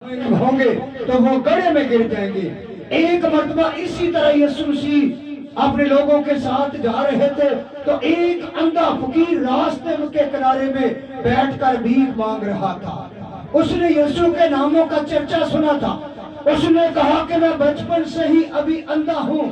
ہوں گے تو وہ گڑھے میں گر جائیں گے۔ ایک مرتبہ اسی طرح یسوع مسیح اپنے لوگوں کے ساتھ جا رہے تھے تو ایک اندھا فقیر راستے کے کنارے میں بیٹھ کر بھیک مانگ رہا تھا۔ اس نے یسوع کے ناموں کا چرچا سنا تھا۔ اس نے کہا کہ میں بچپن سے ہی ابھی اندھا ہوں۔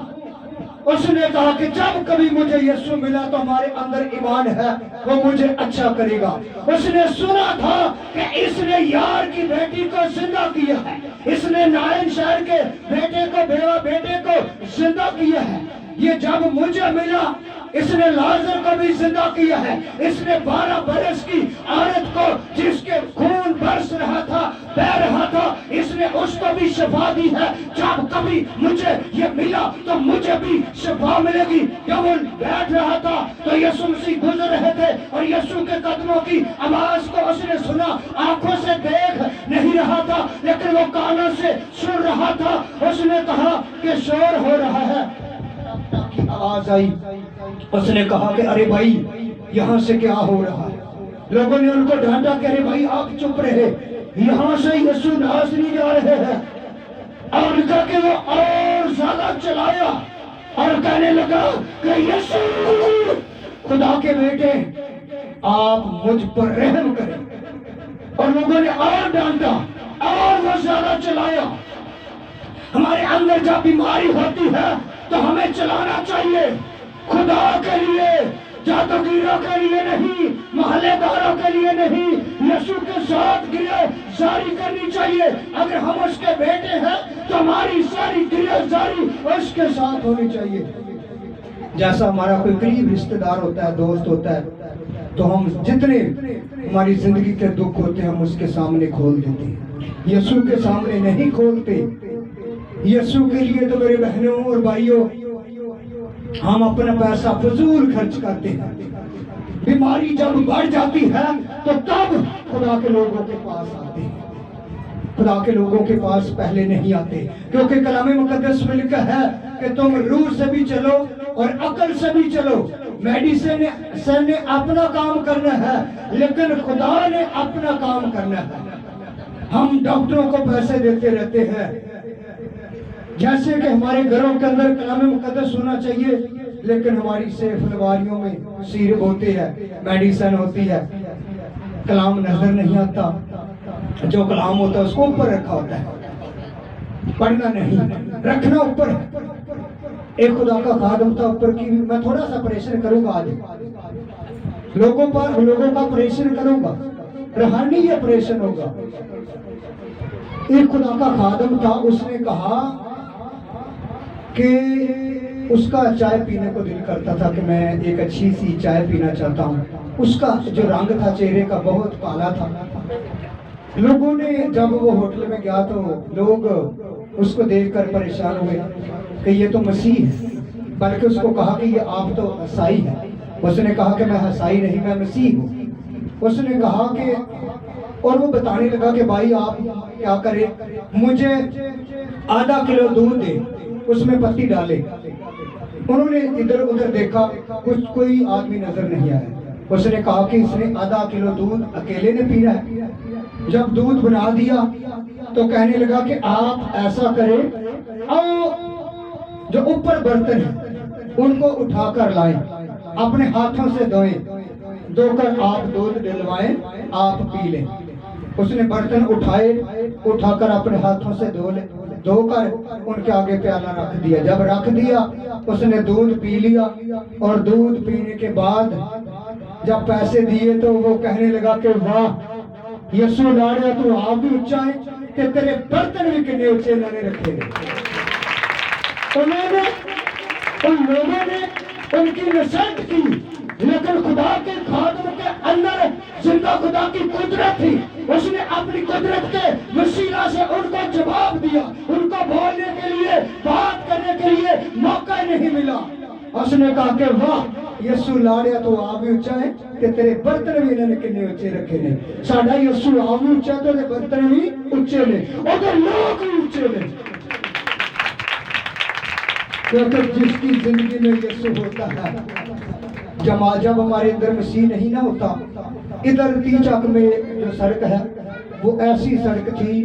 اس نے کہا کہ جب کبھی مجھے یسوع ملا تو ہمارے اندر ایمان ہے، وہ مجھے اچھا کرے گا۔ اس نے سنا تھا کہ اس نے یار کی بیٹی کو زندہ کیا ہے، اس نے نائن شہر کے بیٹے کو، بیوہ بیٹے کو زندہ کیا ہے۔ یہ جب مجھے ملا اس نے لازر کو بھی زندہ کیا ہے۔ اس نے 12 برس کی عورت کو جس کے خون برس رہا تھا، بہ رہا تھا، اس نے اس کو بھی شفا دی ہے۔ جب کبھی مجھے یہ ملا تو مجھے بھی شفا ملے گی۔ جب وہ بیٹھ رہا تھا تو یسوع مسیح گزر رہے تھے اور یسوع کے قدموں کی آواز کو اس نے سنا۔ آنکھوں سے دیکھ نہیں رہا تھا لیکن وہ کانوں سے سن رہا تھا۔ اس نے کہا کہ شور ہو رہا ہے، کی آواز آئی۔ اس نے کہا کہ ارے بھائی یہاں سے کیا ہو رہا ہے؟ لوگوں نے ان کو ڈانٹا کہ ارے بھائی آپ چپ رہے، یہاں سے یسوع ناصری جا رہے ہیں۔ اور کہا کہ وہ اور زیادہ چلایا اور کہنے لگا کہ یسوع خدا کے بیٹے آپ مجھ پر رحم کریں۔ اور لوگوں نے اور ڈانٹا اور وہ زیادہ چلایا۔ ہمارے اندر جب بیماری ہوتی ہے تو ہمیں چلانا چاہیے، خدا کے لیے، جادوگروں کے لیے نہیں، محلے داروں کے لیے نہیں، یسوع کے ساتھ گرہ جاری کرنی چاہیے۔ اگر ہم اس کے بیٹے ہیں تو ہماری ساری گرہ جاری اس کے ساتھ ہونی چاہیے۔ جیسا ہمارا کوئی قریب رشتہ دار ہوتا ہے، دوست ہوتا ہے، تو ہم جتنے ہماری زندگی کے دکھ ہوتے ہیں ہم اس کے سامنے کھول دیتے ہیں، یسوع کے سامنے نہیں کھولتے۔ یسوع کے لیے تو میرے بہنوں اور بھائیوں ہم اپنا پیسہ فضول خرچ کرتے ہیں۔ بیماری جب بڑھ جاتی ہے تو تب خدا کے لوگوں کے پاس آتے ہیں، خدا کے لوگوں کے پاس پہلے نہیں آتے، کیونکہ کلام مقدس میں لکھا ہے کہ تم روح سے بھی چلو اور عقل سے بھی چلو۔ میڈیسن نے اپنا کام کرنا ہے لیکن خدا نے اپنا کام کرنا ہے۔ ہم ڈاکٹروں کو پیسے دیتے رہتے ہیں، جیسے کہ ہمارے گھروں کے اندر کلام مقدس ہونا چاہیے لیکن ہماری صرف الماریوں میں سیرپ ہوتی ہے، میڈیسن ہوتی ہے، کلام نظر نہیں آتا۔ جو کلام ہوتا ہے اس کو اوپر رکھا ہوتا ہے، پڑھنا نہیں، رکھنا اوپر ہے۔ ایک خدا کا خادم تھا اوپر کی، میں تھوڑا سا پریشر کروں گا آج، لوگوں کا پریشر کروں گا، روحانی یہ پریشر ہوگا۔ ایک خدا کا خادم تھا، اس نے کہا کہ اس کا چائے پینے کو دل کرتا تھا کہ میں ایک اچھی سی چائے پینا چاہتا ہوں۔ اس کا جو رنگ تھا چہرے کا بہت کالا تھا۔ لوگوں نے جب وہ ہوٹل میں گیا تو لوگ اس کو دیکھ کر پریشان ہوئے کہ یہ تو مسیح ہے، بلکہ اس کو کہا کہ یہ آپ تو عیسائی ہے۔ اس نے کہا کہ میں عیسائی نہیں، میں مسیح ہوں۔ اس نے کہا کہ، اور وہ بتانے لگا کہ بھائی آپ کیا کریں، مجھے آدھا کلو دودھ دے، اس میں پتی ڈالے۔ انہوں نے ادھر ادھر دیکھا، کچھ کوئی آدمی نظر نہیں آیا۔ اس نے کہا کہ اس نے آدھا کلو دودھ اکیلے نے پینا ہے۔ جب دودھ بنا دیا تو کہنے لگا کہ آپ ایسا کریں، آؤ جو اوپر برتن ہیں ان کو اٹھا کر لائیں، اپنے ہاتھوں سے دھوئیں، دھو کر آپ دودھ ڈلوائیں، آپ پی لیں۔ اس نے برتن اٹھائے، اٹھا کر اپنے ہاتھوں سے دھو کر ان کے آگے پیالہ رکھ دیا۔ جب رکھ دیا اس نے دودھ پی لیا، اور دودھ پینے کے بعد جب پیسے دیے تو وہ کہنے لگا کہ واہ یسوع لاڑیا تو آپ بھی اونچا ہے کہ تیرے برتن بھی کتنے اونچے انہوں نے رکھے گئے۔ ان لوگوں نے ان کی نصرت کی، لیکن خدا کے خادم کے اندر زندہ خدا کی قدرت تھی۔ اس نے اپنی قدرت کے وسیلہ سے ان کو جواب دیا، ان کو بولنے کے لیے، بات کرنے کے لیے موقع نہیں ملا۔ اس نے کہا کہ واہ یسوع لاڑیا تو آپ بھی اونچا ہے کہ تیرے برتن بھی انہوں نے کتنے اونچے رکھے نے۔ ساڈا یسوع آپ بھی اونچا تو برتن بھی اونچے نے، اور لوگ بھی اونچے نے، کیونکہ جس کی زندگی میں یسوع ہوتا ہے، جب ہمارے اندر مسیح نہیں نہ ہوتا۔ ادھر تی چک میں جو سڑک ہے وہ ایسی سڑک تھی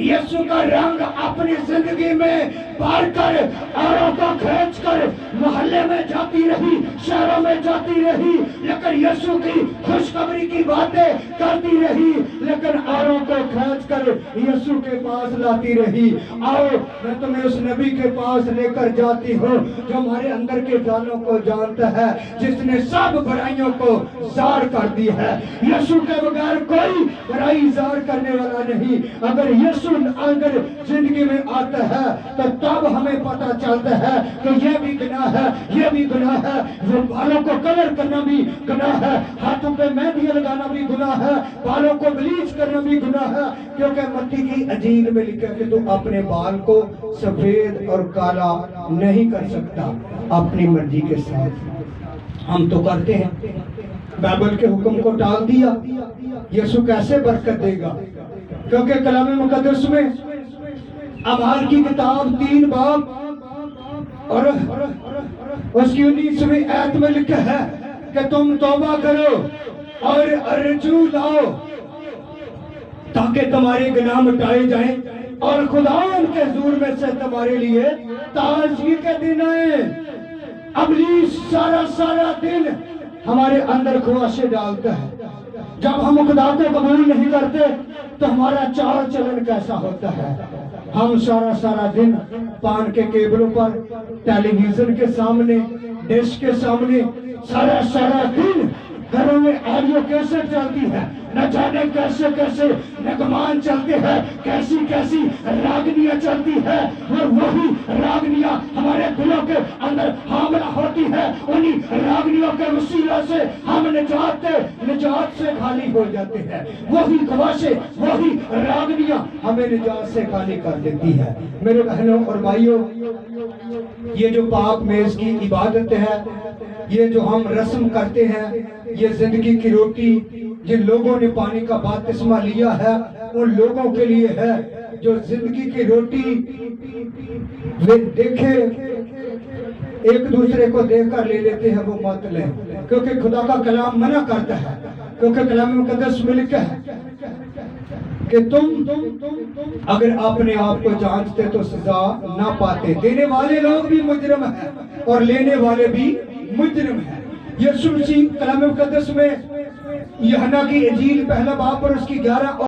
یسوع کا رنگ اپنی زندگی میں بھر کر اوروں کو کھینچ کر محلے میں جاتی رہی، شہروں میں جاتی رہی، لیکن یسوع کی خوشخبری کی باتیں کرتی رہی، لیکن اوروں کو کھینچ کر یسوع کے پاس لاتی رہی۔ آؤ میں تمہیں اس نبی کے پاس لے کر جاتی ہوں جو ہمارے اندر کے جانوں کو جانتا ہے، جس نے سب برائیوں کو زار کر دی ہے۔ یسوع کے بغیر کوئی برائی زار کرنے والا نہیں۔ اگر یسوع اگر زندگی میں آتا ہے تو تب ہمیں پتہ چلتا ہے کہ یہ بھی گناہ ہے، یہ بھی گناہ ہے، وہ بالوں کو کلر کرنا بھی گناہ ہے، ہاتھوں پہ مہندی لگانا بھی گناہ ہے، بالوں کو بلیچ کرنا بھی گناہ ہے، کیونکہ متی کی انجیل میں لکھا ہے کہ تو اپنے بال کو سفید اور کالا نہیں کر سکتا اپنی مرضی کے ساتھ۔ ہم تو کرتے ہیں، بائبل کے حکم کو ٹال دیا، یسوع کیسے برکت دے گا؟ کیونکہ کلام مقدس میں اعمال کی کتاب 3 باب اور اس کی 19ویں آیت میں لکھا ہے کہ تم توبہ کرو اور رجوع لاؤ تاکہ تمہارے گناہ مٹائے جائیں اور خدا ان کے حضور میں سے تمہارے لیے تازگی کے دن آئے۔ ابلیس سارا دن ہمارے اندر خواہشیں ڈالتا ہے۔ جب ہم خدا کو قبول نہیں کرتے تو ہمارا چال چلن کیسا ہوتا ہے؟ ہم سارا دن پان کے کیبلوں پر، ٹیلی ویژن کے سامنے، ڈش کے سامنے، سارا دن گھروں میں آڈیو کیسٹ چلتی ہے، نہ جانے کیسے نغمان چلتے ہیں، کیسی راگنیاں چلتی ہے، اور وہی راگنیاں ہمارے دلوں کے اندر حاملہ ہوتی ہے۔ انہی راگنیوں کے وسیلہ سے ہم نجات سے خالی ہو جاتے ہیں۔ وہی خواہشیں، وہی راگنیاں ہمیں نجات سے خالی کر دیتی ہے۔ میرے بہنوں اور بھائیوں، یہ جو پاک میز کی عبادت ہے، یہ جو ہم رسم کرتے ہیں، یہ زندگی کی روٹی جن لوگوں نے پانی کا بپتسمہ لیا ہے ان لوگوں کے لیے ہے۔ جو زندگی کی روٹی دیکھے ایک دوسرے کو دیکھ کر لے لیتے ہیں وہ مت لیں، کیونکہ خدا کا کلام منع کرتا ہے، کیونکہ کلام مقدس میں لکھا ہے کہ تم اگر اپنے آپ کو جانچتے تو سزا نہ پاتے۔ دینے والے لوگ بھی مجرم ہیں اور لینے والے بھی مجرم ہیں۔ یسوع مسیح کلام مقدس میں یوحنا کی انجیل 1 باب پر اس کی 11